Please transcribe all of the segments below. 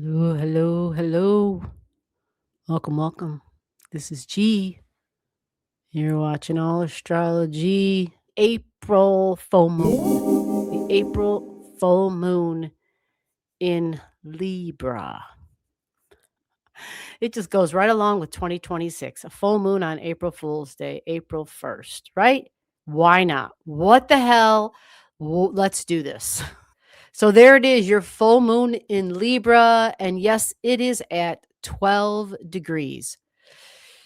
Hello, hello, hello. Welcome, welcome. This is G. You're watching Allastrology. April full moon. The April full moon in Libra. It just goes right along with 2026. A full moon on April Fool's Day, April 1st, right? Why not? What the hell? Let's do this. So there it is, your full moon in Libra. And yes, it is at 12 degrees.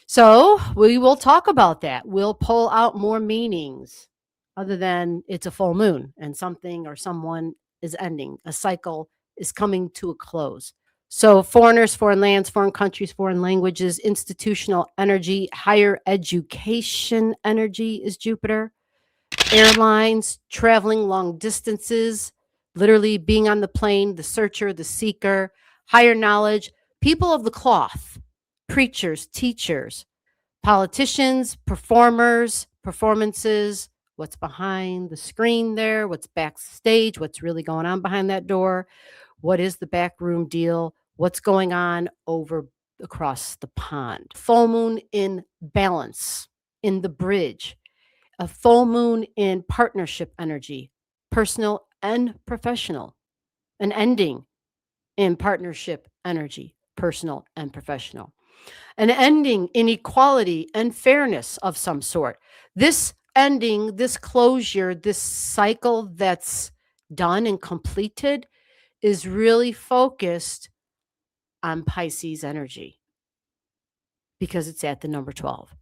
So we will talk about that. We'll pull out more meanings other than it's a full moon and something or someone is ending. A cycle is coming to a close. So foreigners, foreign lands, foreign countries, foreign languages, institutional energy, higher education energy is Jupiter. Airlines, traveling long distances, literally being on the plane, the searcher, the seeker, higher knowledge, people of the cloth, preachers, teachers, politicians, performers, performances, what's behind the screen there, what's backstage, what's really going on behind that door, what is the backroom deal, what's going on over across the pond. Full moon in balance, in the bridge, a full moon in partnership energy, personal and professional, an ending in partnership energy, personal and professional, an ending in equality and fairness of some sort. This ending, this closure, this cycle that's done and completed is really focused on Pisces energy because it's at the number 12.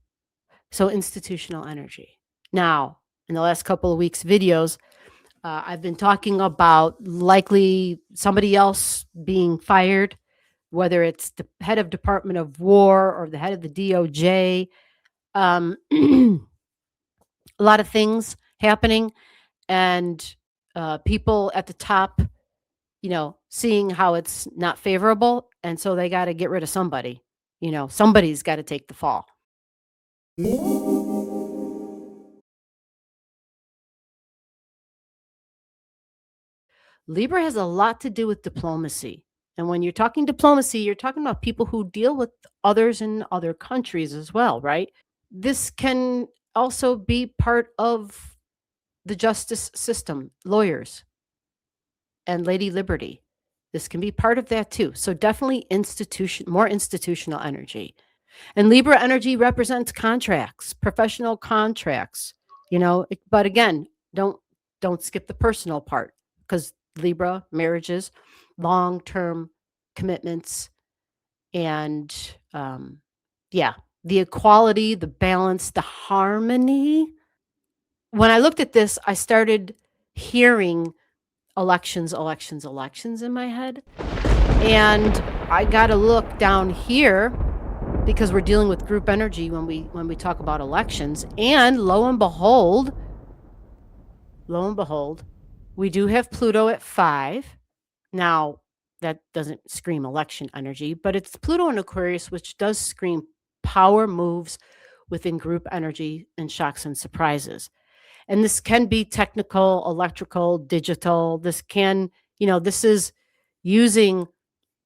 So institutional energy. Now, in the last couple of weeks' videos, I've been talking about likely somebody else being fired, whether it's the head of Department of War or the head of the DOJ. A lot of things happening, and people at the top, seeing how it's not favorable, and so they got to get rid of somebody. Somebody's got to take the fall. Libra has a lot to do with diplomacy. And when you're talking diplomacy, you're talking about people who deal with others in other countries as well, right? This can also be part of the justice system, lawyers and Lady Liberty. This can be part of that too. So definitely more institutional energy. And Libra energy represents contracts, professional contracts, but again, don't skip the personal part because Libra marriages, long-term commitments, and yeah, the equality, the balance, the harmony. When I looked at this, I started hearing elections, elections, elections in my head. And I got to look down here because we're dealing with group energy when we talk about elections. And lo and behold, we do have Pluto at 5. Now, that doesn't scream election energy, but it's Pluto in Aquarius, which does scream power moves within group energy and shocks and surprises. And this can be technical, electrical, digital. This is using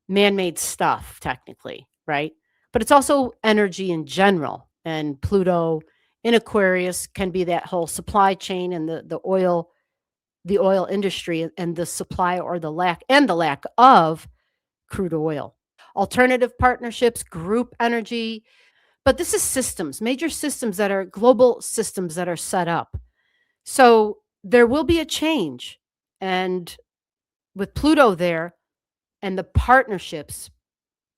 man-made stuff technically, right? But it's also energy in general. And Pluto in Aquarius can be that whole supply chain and the oil industry and the supply or the lack of crude oil. Alternative partnerships, group energy, but this is systems, major systems that are global systems that are set up. So there will be a change. And with Pluto there and the partnerships,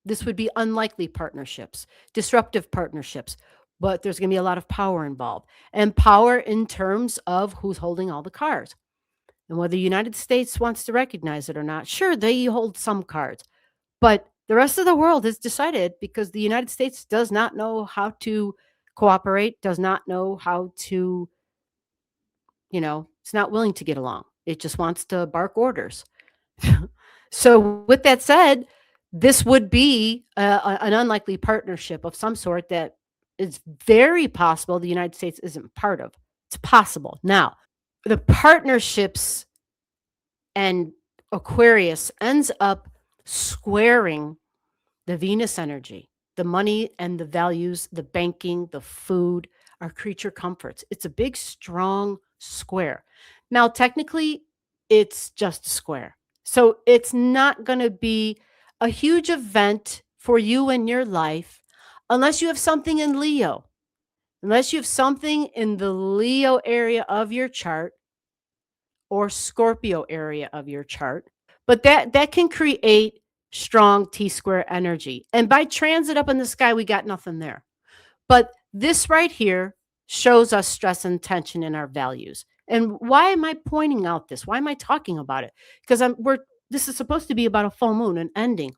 this would be unlikely partnerships, disruptive partnerships, but there's going to be a lot of power involved, and power in terms of who's holding all the cards. And whether the United States wants to recognize it or not, sure, they hold some cards, but the rest of the world has decided because the United States does not know how to cooperate, does not know how to, it's not willing to get along. It just wants to bark orders. So with that said, this would be an unlikely partnership of some sort that is very possible the United States isn't part of. It's possible. Now, the partnerships and Aquarius ends up squaring the Venus energy, the money and the values, the banking, the food, our creature comforts. It's a big, strong square. Now, technically, it's just a square. So it's not going to be a huge event for you in your life unless you have something in Leo, unless you have something in the Leo area of your chart or Scorpio area of your chart. But that can create strong T-square energy. And by transit up in the sky, we got nothing there. But this right here shows us stress and tension in our values. And why am I pointing out this? Why am I talking about it? Because this is supposed to be about a full moon, an ending.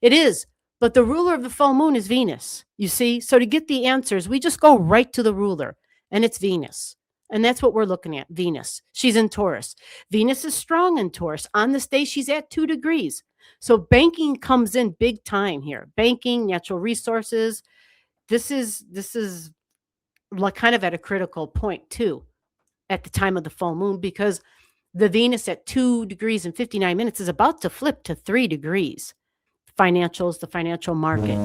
It is, but the ruler of the full moon is Venus, you see? So to get the answers, we just go right to the ruler, and it's Venus. And that's what we're looking at, Venus. She's in Taurus. Venus is strong in Taurus. On this day, she's at 2 degrees. So banking comes in big time here. Banking, natural resources. This is like kind of at a critical point too at the time of the full moon, because the Venus at 2 degrees and 59 minutes is about to flip to 3 degrees. Financials, the financial market,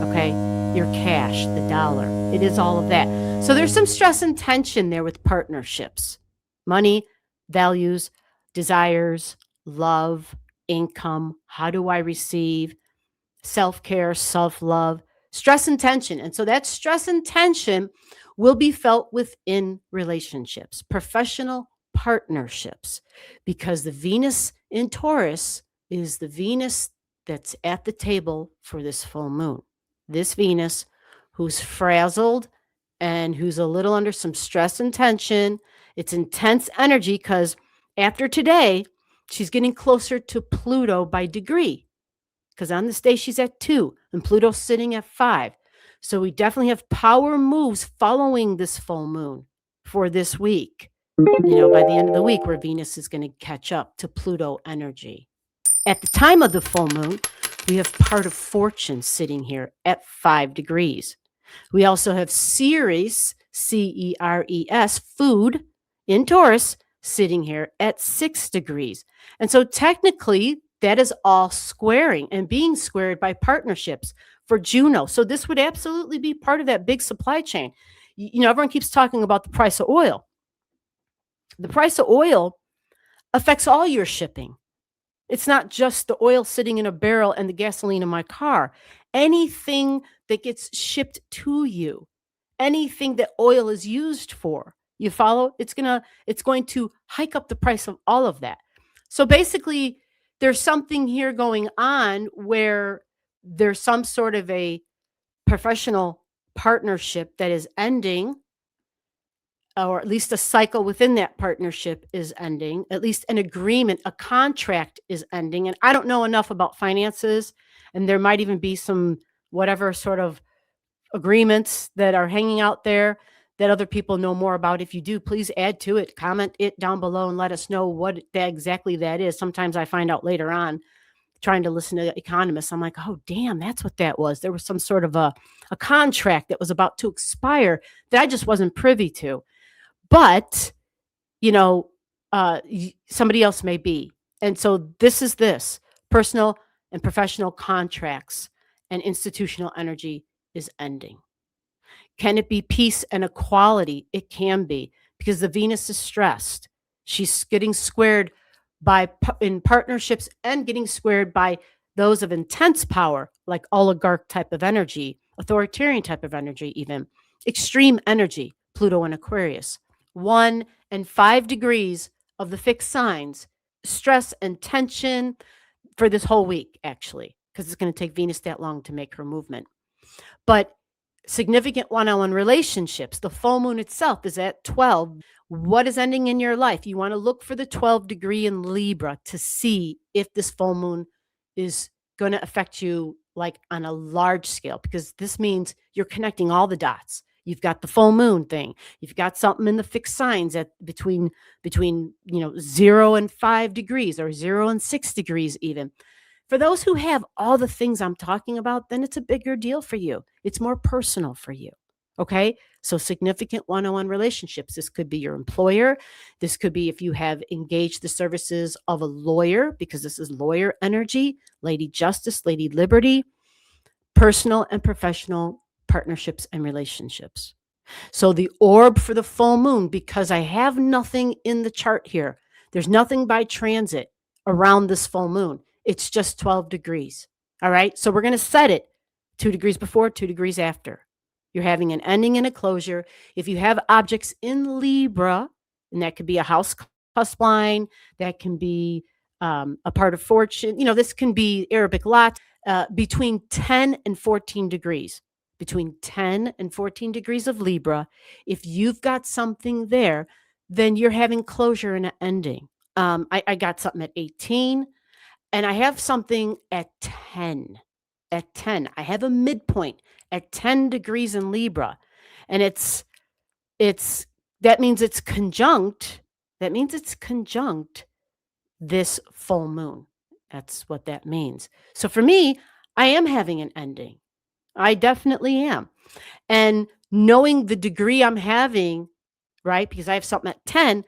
okay? Your cash, the dollar. It is all of that. So there's some stress and tension there with partnerships. Money, values, desires, love, income. How do I receive? Self-care, self-love, stress and tension. And so that stress and tension will be felt within relationships, professional partnerships, because the Venus in Taurus is the Venus that's at the table for this full moon. This Venus who's frazzled and who's a little under some stress and tension. It's intense energy because after today, she's getting closer to Pluto by degree, because on this day she's at 2 and Pluto's sitting at 5. So we definitely have power moves following this full moon for this week. By the end of the week, where Venus is going to catch up to Pluto energy. At the time of the full moon, we have part of fortune sitting here at 5 degrees. We also have Ceres, Ceres, food in Taurus, sitting here at 6 degrees. And so technically, that is all squaring and being squared by partnerships for Juno. So this would absolutely be part of that big supply chain. Everyone keeps talking about the price of oil. The price of oil affects all your shipping. It's not just the oil sitting in a barrel and the gasoline in my car. Anything that gets shipped to you, anything that oil is used for, you follow? It's going to hike up the price of all of that. So basically, there's something here going on where there's some sort of a professional partnership that is ending, or at least a cycle within that partnership is ending, at least an agreement, a contract is ending. And I don't know enough about finances, and there might even be some whatever sort of agreements that are hanging out there that other people know more about. If you do, please add to it, comment it down below and let us know what exactly that is. Sometimes I find out later on trying to listen to economists. I'm like, oh, damn, that's what that was. There was some sort of a contract that was about to expire that I just wasn't privy to. But, somebody else may be. And so this personal and professional contracts and institutional energy is ending. Can it be peace and equality? It can be, because the Venus is stressed. She's getting squared in partnerships and getting squared by those of intense power, like oligarch type of energy, authoritarian type of energy, even extreme energy, Pluto and Aquarius. 1 and 5 degrees of the fixed signs, stress and tension for this whole week, actually, because it's going to take Venus that long to make her movement. But significant one-on-one relationships, the full moon itself is at 12. What is ending in your life? You want to look for the 12 degree in Libra to see if this full moon is going to affect you like on a large scale, because this means you're connecting all the dots. You've got the full moon thing. You've got something in the fixed signs at between 0 and 5 degrees, or 0 and 6 degrees even. For those who have all the things I'm talking about, then it's a bigger deal for you. It's more personal for you. Okay. So significant one-on-one relationships. This could be your employer. This could be if you have engaged the services of a lawyer, because this is lawyer energy, Lady Justice, Lady Liberty, personal and professional partnerships and relationships. So the orb for the full moon, because I have nothing in the chart here, there's nothing by transit around this full moon. It's just 12 degrees. All right. So we're going to set it 2 degrees before, 2 degrees after. You're having an ending and a closure. If you have objects in Libra, and that could be a house cusp line, that can be a part of fortune, this can be Arabic lot, between 10 and 14 degrees. Between 10 and 14 degrees of Libra, if you've got something there, then you're having closure and an ending. I got something at 18, and I have something at 10. At 10, I have a midpoint at 10 degrees in Libra, and it's that means it's conjunct. That means it's conjunct this full moon. That's what that means. So for me, I am having an ending. I definitely am. And knowing the degree I'm having, right? Because I have something at 10,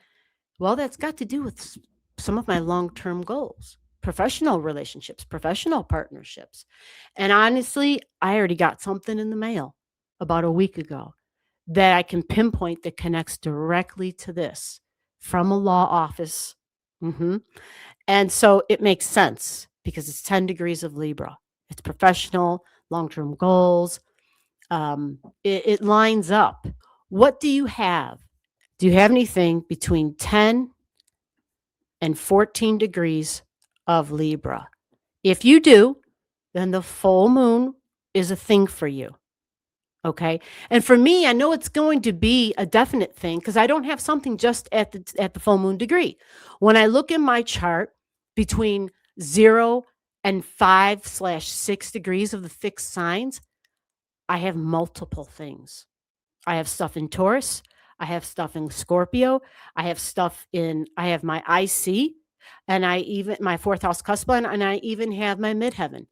well, that's got to do with some of my long-term goals, professional relationships, professional partnerships. And honestly, I already got something in the mail about a week ago that I can pinpoint that connects directly to this from a law office. And so it makes sense because it's 10 degrees of Libra. It's professional, long-term goals. It lines up. What do you have? Do you have anything between 10 and 14 degrees of Libra? If you do, then the full moon is a thing for you. Okay. And for me, I know it's going to be a definite thing because I don't have something just at the full moon degree. When I look in my chart between 0 and 5/6 degrees of the fixed signs, I have multiple things. I have stuff in Taurus. I have stuff in Scorpio. I have my IC, and I even my fourth house cusp line, and I even have my midheaven,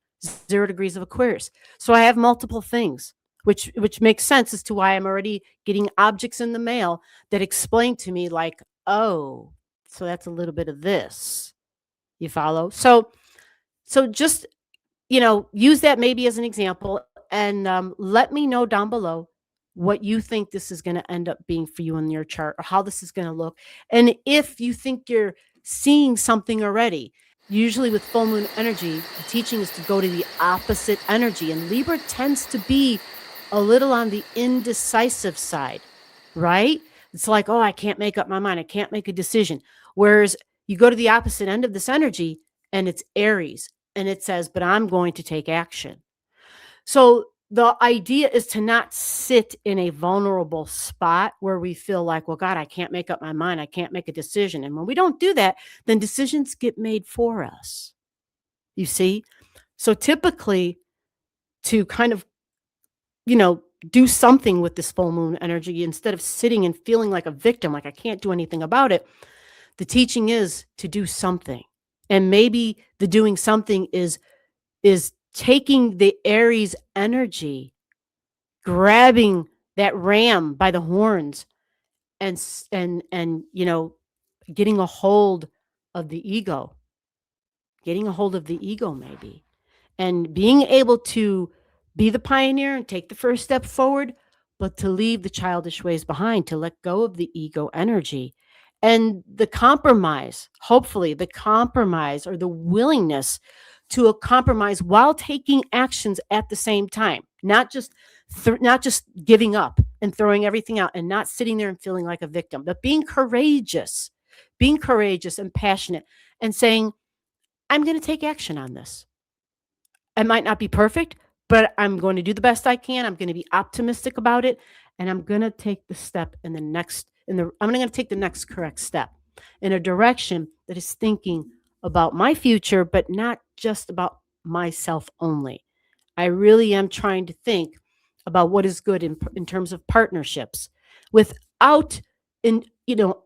0 degrees of Aquarius. So I have multiple things, which makes sense as to why I'm already getting objects in the mail that explain to me, like, oh, so that's a little bit of this. You follow? So just use that maybe as an example, and let me know down below what you think this is going to end up being for you in your chart, or how this is going to look. And if you think you're seeing something already, usually with full moon energy, the teaching is to go to the opposite energy. And Libra tends to be a little on the indecisive side, right? It's like, oh, I can't make up my mind. I can't make a decision. Whereas you go to the opposite end of this energy, and it's Aries, and it says, but I'm going to take action. So the idea is to not sit in a vulnerable spot where we feel like, well, God, I can't make up my mind. I can't make a decision. And when we don't do that, then decisions get made for us. You see? So typically, to kind of, do something with this full moon energy instead of sitting and feeling like a victim, like I can't do anything about it, the teaching is to do something. And maybe the doing something is taking the Aries energy, grabbing that ram by the horns, and getting a hold of the ego, maybe, and being able to be the pioneer and take the first step forward, but to leave the childish ways behind, to let go of the ego energy. And the compromise, hopefully the compromise, or the willingness to a compromise while taking actions at the same time, not just giving up and throwing everything out, and not sitting there and feeling like a victim, but being courageous and passionate, and saying, I'm going to take action on this. It might not be perfect, but I'm going to do the best I can. I'm going to be optimistic about it, and I'm going to take the step I'm going to take the next correct step in a direction that is thinking about my future, but not just about myself only. I really am trying to think about what is good in terms of partnerships, without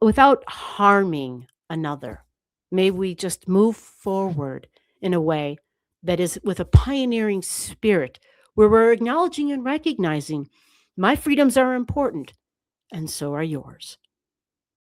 without harming another. May we just move forward in a way that is with a pioneering spirit, where we're acknowledging and recognizing My freedoms are important, and so are yours.